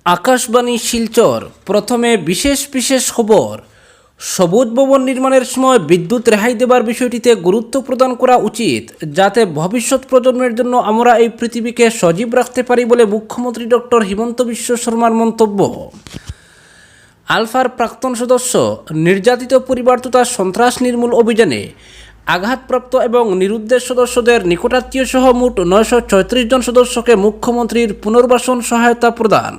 আকাশবাণী শিলচর প্রথমে বিশেষ খবর। সবুজ ভবন নির্মাণের সময় বিদ্যুৎ রেহাই দেবার বিষয়টিতে গুরুত্ব প্রদান করা উচিত, যাতে ভবিষ্যৎ প্রজন্মের জন্য আমরা এই পৃথিবীকে সজীব রাখতে পারি বলে মুখ্যমন্ত্রী ডক্টর হিমন্ত বিশ্ব শর্মার মন্তব্য। আলফার প্রাক্তন সদস্য নির্যাতিত পরিবার তথা সন্ত্রাস নির্মূল অভিযানে আঘাতপ্রাপ্ত এবং নিরুদ্দেশ সদস্যদের নিকটাত্মীয় সহ মোট 936 জন সদস্যকে মুখ্যমন্ত্রীর পুনর্বাসন সহায়তা প্রদান।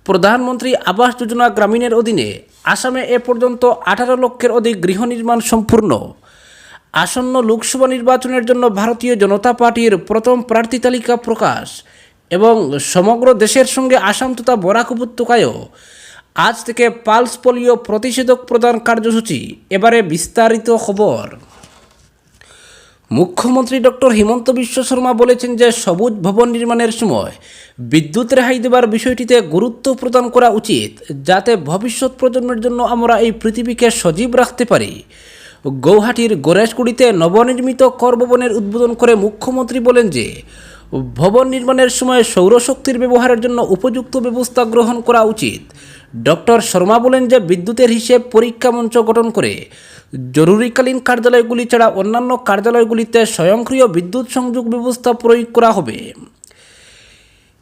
প্রধানমন্ত্রী আবাস যোজনা গ্রামীণের অধীনে আসামে এ পর্যন্ত 18 লক্ষের অধিক গৃহ নির্মাণ সম্পূর্ণ। আসন্ন লোকসভা নির্বাচনের জন্য ভারতীয় জনতা পার্টির প্রথম প্রার্থী তালিকা প্রকাশ এবং সমগ্র দেশের সঙ্গে আসাম তথা বরাক উপত্যকায়ও আজ থেকে পালস পোলিও প্রতিষেধক প্রদান কার্যসূচি। এবারে বিস্তারিত খবর। মুখ্যমন্ত্রী ডক্টর হিমন্ত বিশ্ব শর্মা বলেছেন যে সবুজ ভবন নির্মাণের সময় বিদ্যুৎ রেহাই দেবার বিষয়টিতে গুরুত্ব প্রদান করা উচিত, যাতে ভবিষ্যৎ প্রজন্মের জন্য আমরা এই পৃথিবীকে সজীব রাখতে পারি। গৌহাটির গণেশগুড়িতে নবনির্মিত কর ভবনের উদ্বোধন করে মুখ্যমন্ত্রী বলেন যে ভবন নির্মাণের সময় সৌরশক্তির ব্যবহারের জন্য উপযুক্ত ব্যবস্থা গ্রহণ করা উচিত। ডক্টর শর্মা বলেন যে বিদ্যুতের হিসেব পরীক্ষা মঞ্চ গঠন করে জরুরিকালীন কার্যালয়গুলি ছাড়া অন্যান্য কার্যালয়গুলিতে স্বয়ংক্রিয় বিদ্যুৎ সংযোগ ব্যবস্থা প্রয়োগ করা হবে।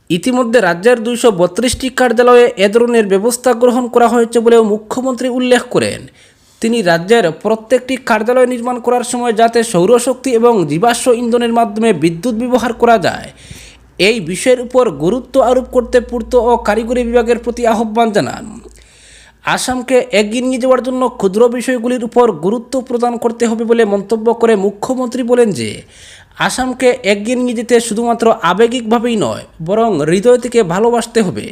ইতিমধ্যে রাজ্যের 232টি কার্যালয়ে এ ধরনের ব্যবস্থা গ্রহণ করা হয়েছে বলেও মুখ্যমন্ত্রী উল্লেখ করেন। তিনি রাজ্যের প্রত্যেকটি কার্যালয় নির্মাণ করার সময় যাতে সৌরশক্তি এবং জীবাশ্ম ইন্ধনের মাধ্যমে বিদ্যুৎ ব্যবহার করা যায়, এই বিষয়ের উপর গুরুত্ব আরোপ করতে পূর্ত ও কারিগরি বিভাগের প্রতি আহ্বান জানান। আসামকে এগিয়ে নিয়ে যাওয়ার জন্য ক্ষুদ্র বিষয়গুলির উপর গুরুত্ব প্রদান করতে হবে বলে মন্তব্য করে মুখ্যমন্ত্রী বলেন যে আসামকে এগিয়ে নিয়ে যেতে শুধুমাত্র আবেগিকভাবেই নয়, বরং হৃদয় থেকে ভালোবাসতে হবে।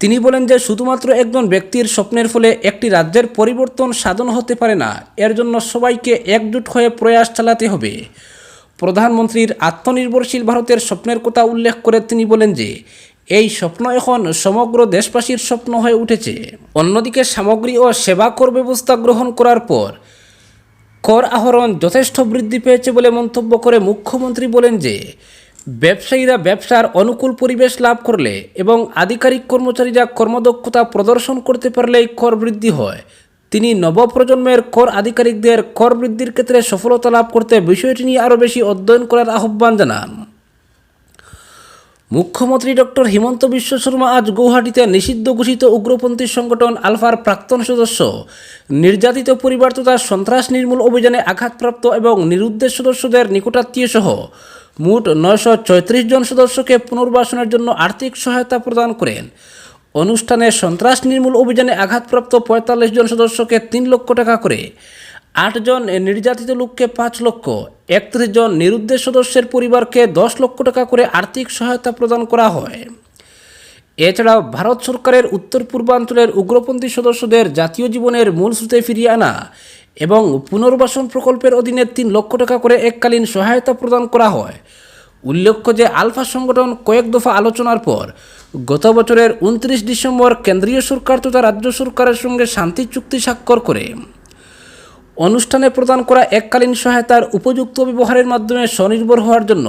তিনি বলেন যে শুধুমাত্র একজন ব্যক্তির স্বপ্নের ফলে একটি রাজ্যের পরিবর্তন সাধন হতে পারে না, এর জন্য সবাইকে একজোট হয়ে প্রয়াস চালাতে হবে। প্রধানমন্ত্রীর আত্মনির্ভরশীল ভারতের স্বপ্নের কথা উল্লেখ করে তিনি বলেন যে এই স্বপ্ন এখন সমগ্র দেশবাসীর স্বপ্ন হয়ে উঠেছে। অন্যদিকে সামগ্রী ও সেবা কর ব্যবস্থা গ্রহণ করার পর কর আহরণ যথেষ্ট বৃদ্ধি পেয়েছে বলে মন্তব্য করে মুখ্যমন্ত্রী বলেন যে ব্যবসায়ীরা ব্যবসার অনুকূল পরিবেশ লাভ করলে এবং আধিকারিক কর্মচারীরা কর্মদক্ষতা প্রদর্শন করতে পারলেই কর বৃদ্ধি হয়। তিনি নবপ্রজন্মের কর আধিকারিকদের কর বৃদ্ধির ক্ষেত্রে সফলতা লাভ করতে বিষয়টি নিয়ে আরও বেশি অধ্যয়ন করার আহ্বান জানান। মুখ্যমন্ত্রী ডক্টর হিমন্ত বিশ্ব শর্মা আজ গৌহাটিতে নিষিদ্ধ ঘোষিত উগ্রপন্থী সংগঠন আলফার প্রাক্তন সদস্য নির্যাতিত পরিবার তথা সন্ত্রাস নির্মূল অভিযানে আঘাতপ্রাপ্ত এবং নিরুদ্দেশ সদস্যদের নিকটাত্মীয় সহ মোট 936 জন সদস্যকে পুনর্বাসনের জন্য আর্থিক সহায়তা প্রদান করেন। অনুষ্ঠানে সন্ত্রাস নির্মূল অভিযানে আঘাতপ্রাপ্ত 45 জন সদস্যকে 3 লক্ষ টাকা করে, 8 জন নির্যাতিত লোককে 5 লক্ষ, 31 জন নিরুদ্দেশ সদস্যের পরিবারকে 10 লক্ষ টাকা করে আর্থিক সহায়তা প্রদান করা হয়। এছাড়াও ভারত সরকারের উত্তর পূর্বাঞ্চলের উগ্রপন্থী সদস্যদের জাতীয় জীবনের মূল স্রোতে ফিরিয়ে আনা এবং পুনর্বাসন প্রকল্পের অধীনে 3 লক্ষ টাকা করে এককালীন সহায়তা প্রদান করা হয়। উল্লেখ্য যে আলফা সংগঠন কয়েক দফা আলোচনার পর গত বছরের 29 ডিসেম্বর কেন্দ্রীয় সরকার তথা রাজ্য সরকারের সঙ্গে শান্তি চুক্তি স্বাক্ষর করে। অনুষ্ঠানে প্রদান করা এককালীন সহায়তার উপযুক্ত ব্যবহারের মাধ্যমে স্বনির্ভর হওয়ার জন্য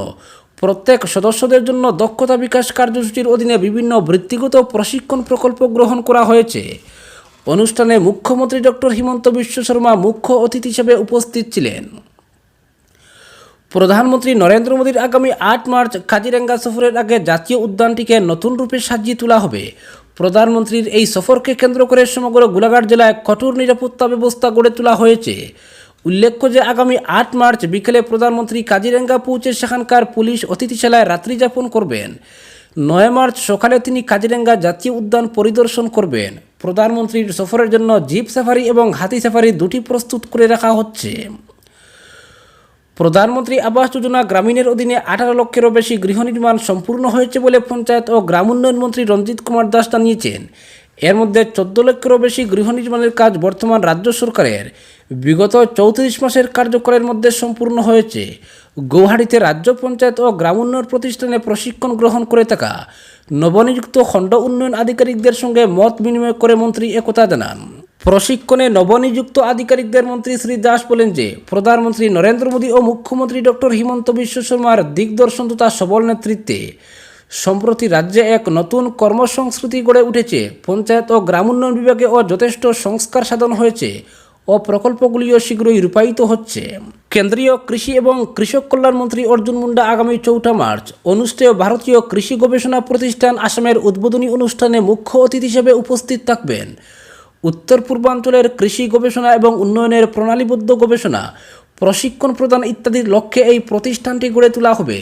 প্রত্যেক সদস্যদের জন্য দক্ষতা বিকাশ কার্যসূচির অধীনে বিভিন্ন বৃত্তিগত প্রশিক্ষণ প্রকল্প গ্রহণ করা হয়েছে। অনুষ্ঠানে মুখ্যমন্ত্রী ডক্টর হিমন্ত বিশ্ব শর্মা মুখ্য অতিথি হিসেবে উপস্থিত ছিলেন। প্রধানমন্ত্রী নরেন্দ্র মোদীর আগামী 8 মার্চ কাজিরাঙ্গা সফরের আগে জাতীয় উদ্যানটিকে নতুন রূপে সাজিয়ে তোলা হবে। প্রধানমন্ত্রীর এই সফরকে কেন্দ্র করে সমগ্র গোলাঘাট জেলায় কঠোর নিরাপত্তা ব্যবস্থা গড়ে তোলা হয়েছে। উল্লেখ্য যে আগামী 8 মার্চ বিকেলে প্রধানমন্ত্রী কাজিরাঙ্গা পৌঁছে সেখানকার পুলিশ অতিথিশালায় রাত্রি যাপন করবেন। 9 মার্চ সকালে তিনি কাজিরাঙ্গা জাতীয় উদ্যান পরিদর্শন করবেন। প্রধানমন্ত্রীর সফরের জন্য জিপ সাফারি এবং হাতি সাফারি দুটি প্রস্তুত করে রাখা হচ্ছে। প্রধানমন্ত্রী আবাস যোজনা গ্রামীণের অধীনে 18 লক্ষেরও বেশি গৃহ নির্মাণ সম্পূর্ণ হয়েছে বলে পঞ্চায়েত ও গ্রাম উন্নয়ন মন্ত্রী রঞ্জিত কুমার দাস জানিয়েছেন। এর মধ্যে 14 লক্ষেরও বেশি গৃহ নির্মাণের কাজ বর্তমান রাজ্য সরকারের বিগত 34 মাসের কার্যকালের মধ্যে সম্পূর্ণ হয়েছে। গৌহাটিতে রাজ্য পঞ্চায়েত ও গ্রাম উন্নয়ন প্রতিষ্ঠানে প্রশিক্ষণ গ্রহণ করে থাকা নবনিযুক্ত খণ্ড উন্নয়ন আধিকারিকদের সঙ্গে মত বিনিময় করে মন্ত্রী একথা জানান। প্রশিক্ষণে নবনিযুক্ত আধিকারিকদের মন্ত্রী শ্রী দাস বলেন যে প্রধানমন্ত্রী নরেন্দ্র মোদী ও মুখ্যমন্ত্রী ডক্টর হিমন্ত বিশ্ব শর্মার দিগদর্শন তথা সবল নেতৃত্বে সম্প্রতি রাজ্যে এক নতুন কর্মসংস্কৃতি গড়ে উঠেছে। পঞ্চায়েত ও গ্রাম উন্নয়ন বিভাগেও যথেষ্ট সংস্কার সাধন হয়েছে ও প্রকল্পগুলিও শীঘ্রই রূপায়িত হচ্ছে। কেন্দ্রীয় কৃষি এবং কৃষক কল্যাণ মন্ত্রী অর্জুন মুন্ডা আগামী 4 মার্চ অনুষ্ঠেয় ভারতীয় কৃষি গবেষণা প্রতিষ্ঠান আসামের উদ্বোধনী অনুষ্ঠানে মুখ্য অতিথি হিসেবে উপস্থিত থাকবেন। উত্তর পূর্বাঞ্চলের কৃষি গবেষণা এবং উন্নয়নের প্রণালীবদ্ধ গবেষণা, প্রশিক্ষণ প্রদান ইত্যাদির লক্ষ্যে এই প্রতিষ্ঠানটি গড়ে তোলা হবে।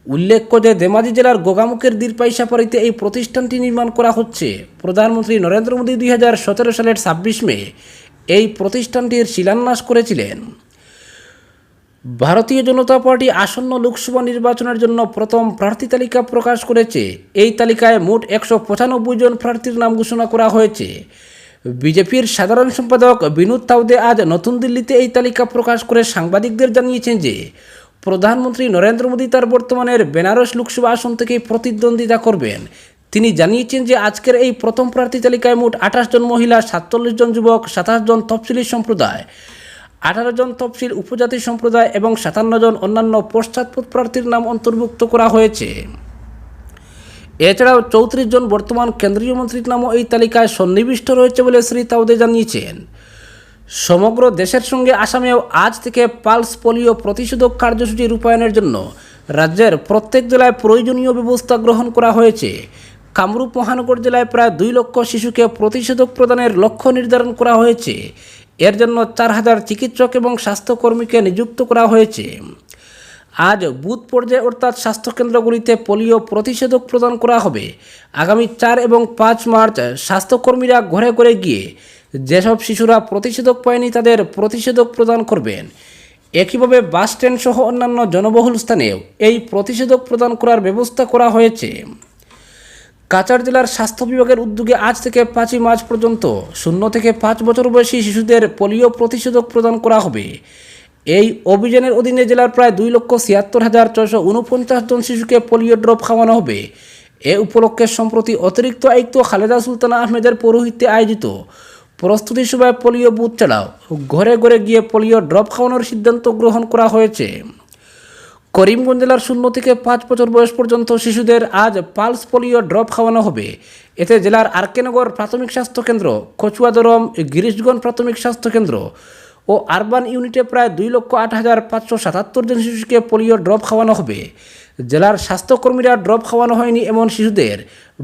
উল্লেখ্য যে ধেমাজি জেলার গোগামুখের দীরপাইসাপাড়িতে এই প্রতিষ্ঠানটি নির্মাণ করা হচ্ছে। প্রধানমন্ত্রী নরেন্দ্র মোদী 2017 সালের 26 মে এই প্রতিষ্ঠানটির শিলান্যাস করেছিলেন। ভারতীয় জনতা পার্টি আসন্ন লোকসভা নির্বাচনের জন্য প্রথম প্রার্থী তালিকা প্রকাশ করেছে। এই তালিকায় মোট 195 জন প্রার্থীর নাম ঘোষণা করা হয়েছে। বিজেপির সাধারণ সম্পাদক বিনোদ তাওদে আজ নতুন দিল্লিতে এই তালিকা প্রকাশ করে সাংবাদিকদের জানিয়েছেন যে প্রধানমন্ত্রী নরেন্দ্র মোদী তার বর্তমানের বেনারস লোকসভা আসন থেকে প্রতিদ্বন্দ্বিতা করবেন। তিনি জানিয়েছেন যে আজকের এই প্রথম প্রার্থী তালিকায় মোট 28 জন মহিলা, 47 জন যুবক, 27 জন তফসিলি সম্প্রদায়, 18 জন তফসিল উপজাতি সম্প্রদায় এবং 57 জন অন্যান্য পশ্চাৎপদ প্রার্থীর নাম অন্তর্ভুক্ত করা হয়েছে। এছাড়াও 34 জন বর্তমান কেন্দ্রীয় মন্ত্রীর নামও এই তালিকায় সন্নিবিষ্ট রয়েছে বলে শ্রী তাওদে জানিয়েছেন। সমগ্র দেশের সঙ্গে আসামেও আজ থেকে পালস পোলিও প্রতিষেধক কার্যসূচি রূপায়ণের জন্য রাজ্যের প্রত্যেক জেলায় প্রয়োজনীয় ব্যবস্থা গ্রহণ করা হয়েছে। কামরূপ মহানগর জেলায় প্রায় 2 লক্ষ শিশুকে প্রতিষেধক প্রদানের লক্ষ্য নির্ধারণ করা হয়েছে। এর জন্য 4000 চিকিৎসক এবং স্বাস্থ্যকর্মীকে নিযুক্ত করা হয়েছে। আজ বুথ পর্যায়ে অর্থাৎ স্বাস্থ্যকেন্দ্রগুলিতে পোলিও প্রতিষেধক প্রদান করা হবে। আগামী 4 এবং 5 মার্চ স্বাস্থ্যকর্মীরা ঘরে ঘরে গিয়ে যেসব শিশুরা প্রতিষেধক পায়নি তাদের প্রতিষেধক প্রদান করবেন। একইভাবে বাস স্ট্যান্ড সহ অন্যান্য জনবহুল স্থানেও এই প্রতিষেধক প্রদান করার ব্যবস্থা করা হয়েছে। কাছাড় জেলার স্বাস্থ্য বিভাগের উদ্যোগে আজ থেকে 5 মার্চ পর্যন্ত 0 থেকে 5 বছর বয়সী শিশুদের পোলিও প্রতিষেধক প্রদান করা হবে। এই অভিযানের অধীনে জেলার প্রায় 2,76,649 জন শিশুকে পোলিও ড্রপ খাওয়ানো হবে। এ উপলক্ষে সম্প্রতি অতিরিক্ত আয়ুক্ত খালেদা সুলতানা আহমেদের পৌরোহিত্যে আয়োজিত প্রস্তুতি সভায় পোলিও বুথ ছাড়াও ঘরে ঘরে গিয়ে পোলিও ড্রপ খাওয়ানোর সিদ্ধান্ত গ্রহণ করা হয়েছে। করিমগঞ্জ জেলার 0 থেকে 5 বছর বয়স পর্যন্ত শিশুদের আজ পালস পোলিও ড্রপ খাওয়ানো হবে। এতে জেলার আরকেনগর প্রাথমিক স্বাস্থ্যকেন্দ্র, কচুয়াদরম, গিরিশগঞ্জ প্রাথমিক স্বাস্থ্যকেন্দ্র ও আরবান ইউনিটে প্রায় 2,08,577 জন শিশুকে পোলিও ড্রপ খাওয়ানো হবে। জেলার স্বাস্থ্যকর্মীরা ড্রপ খাওয়ানো হয়নি এমন শিশুদের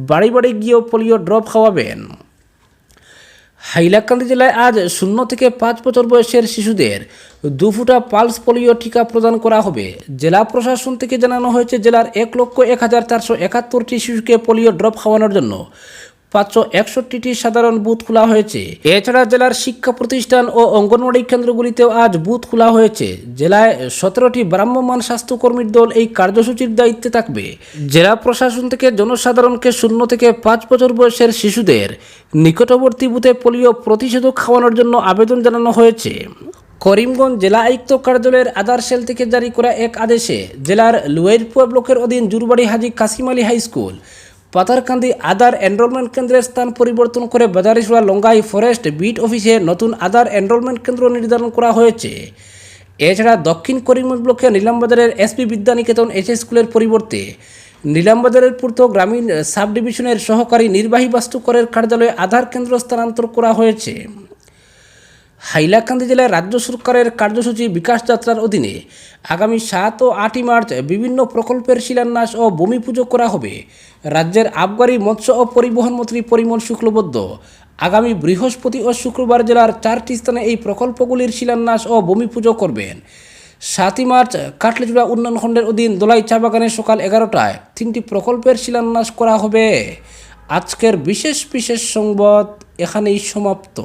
বাড়ি বাড়ি গিয়েও পোলিও ড্রপ খাওয়াবেন। হাইলাকান্দি জেলায় আজ 0 থেকে 5 বছর বয়সের শিশুদের 2 ফুটা পালস পোলিও টিকা প্রদান করা হবে। জেলা প্রশাসন থেকে জানানো হয়েছে জেলার 1,01,471টি শিশুকে পোলিও ড্রপ খাওয়ানোর জন্য 561টি সাধারণ বুথ খোলা হয়েছে। এছাড়া জেলার শিক্ষা প্রতিষ্ঠান ও অঙ্গনওয়াড়ি কেন্দ্রগুলিতেও আজ বুথ খোলা হয়েছে। জেলায় 17টি ভ্রাম্যমাণ স্বাস্থ্যকর্মীর দল এই কার্যসূচির দায়িত্বে থাকবে। জেলা প্রশাসন থেকে জনসাধারণকে 0 থেকে 5 বছর বয়সের শিশুদের নিকটবর্তী বুথে পোলিও প্রতিষেধক খাওয়ানোর জন্য আবেদন জানানো হয়েছে। করিমগঞ্জ জেলা আয়ুক্ত কার্যালয়ের আধার সেল থেকে জারি করা এক আদেশে জেলার লুয়াইরপুয়া ব্লকের অধীন জুরবাড়ি হাজি কাসিম আলী হাই স্কুল, পাতারকান্দি আধার এনরোলমেন্ট কেন্দ্রের স্থান পরিবর্তন করে বাজারিসুরা লঙ্গাই ফরেস্ট বিট অফিসে নতুন আধার এনরোলমেন্ট কেন্দ্র নির্ধারণ করা হয়েছে। এছাড়া দক্ষিণ করিমগঞ্জ ব্লকের নিলামবাজারের এসপি বিদ্যানিকেতন এইচএস স্কুলের পরিবর্তে নিলামবাজারের পূর্ত গ্রামীণ সাব ডিভিশনের সহকারী নির্বাহী বাস্তুকরের কার্যালয়ে আধার কেন্দ্র স্থানান্তর করা হয়েছে। হাইলাকান্দি জেলায় রাজ্য সরকারের কার্যসূচি বিকাশ যাত্রার অধীনে আগামী 7 ও 8 মার্চ বিভিন্ন প্রকল্পের শিলান্যাস ও ভূমি পুজো করা হবে। রাজ্যের আবগারি, মৎস্য ও পরিবহন মন্ত্রী পরিমল শুক্লবৈদ্য আগামী বৃহস্পতি ও শুক্রবার জেলার 4টি স্থানে এই প্রকল্পগুলির শিলান্যাস ও ভূমি পুজো করবেন। 7 মার্চ কাটলিচুড়া উন্নয়ন খণ্ডের অধীন দোলাই চা বাগানে সকাল 11টায় 3টি প্রকল্পের শিলান্যাস করা হবে। আজকের বিশেষ সংবাদ এখানেই সমাপ্ত।